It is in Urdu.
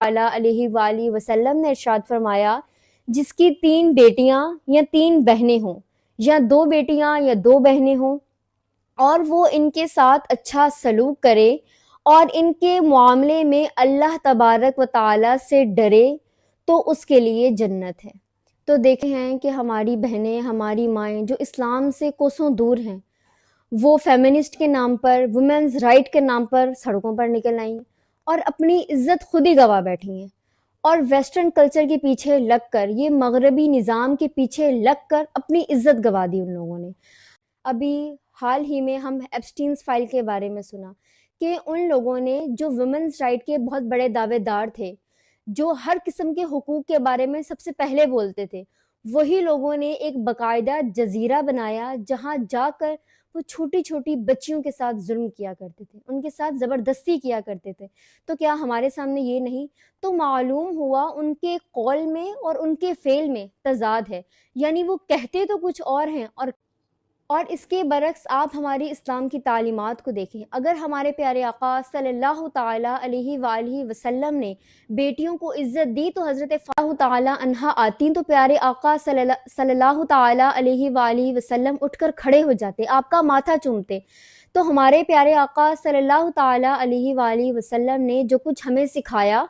تعالیٰ علیہ وآلہ وسلم نے ارشاد فرمایا جس کی 3 بیٹیاں یا 3 بہنیں ہوں یا 2 بیٹیاں یا 2 بہنیں ہوں اور وہ ان کے ساتھ اچھا سلوک کرے اور ان کے معاملے میں اللہ تبارک و تعالیٰ سے ڈرے تو اس کے لیے جنت ہے۔ تو دیکھتے ہیں کہ ہماری بہنیں، ہماری مائیں جو اسلام سے کوسوں دور ہیں، وہ فیمنسٹ کے نام پر، وومنز رائٹ کے نام پر سڑکوں پر نکل آئیں اور اپنی عزت خود ہی گوا بیٹھی ہیں، اور ویسٹرن کلچر کے پیچھے لگ کر، یہ مغربی نظام کے پیچھے لگ کر اپنی عزت گوا دی ان لوگوں نے۔ ابھی حال ہی میں ہم ایپسٹینز فائل کے بارے میں سنا کہ ان لوگوں نے جو وومنز رائٹ کے بہت بڑے دعوے دار تھے، جو ہر قسم کے حقوق کے بارے میں سب سے پہلے بولتے تھے، وہی لوگوں نے ایک باقاعدہ جزیرہ بنایا جہاں جا کر وہ چھوٹی چھوٹی بچیوں کے ساتھ ظلم کیا کرتے تھے، ان کے ساتھ زبردستی کیا کرتے تھے۔ تو کیا ہمارے سامنے یہ نہیں؟ تو معلوم ہوا ان کے قول میں اور ان کے فعل میں تضاد ہے، یعنی وہ کہتے تو کچھ اور ہیں اور اس کے برعکس آپ ہماری اسلام کی تعلیمات کو دیکھیں۔ اگر ہمارے پیارے آقا صلی اللہ تعالیٰ علیہ وآلہ وسلم نے بیٹیوں کو عزت دی تو حضرت فاطمہ تعالیٰ عنہا آتی تو پیارے آقا صلی اللہ تعالیٰ علیہ وآلہ وسلم اٹھ کر کھڑے ہو جاتے، آپ کا ماتھا چومتے۔ تو ہمارے پیارے آقا صلی اللہ تعالیٰ علیہ وآلہ وسلم نے جو کچھ ہمیں سکھایا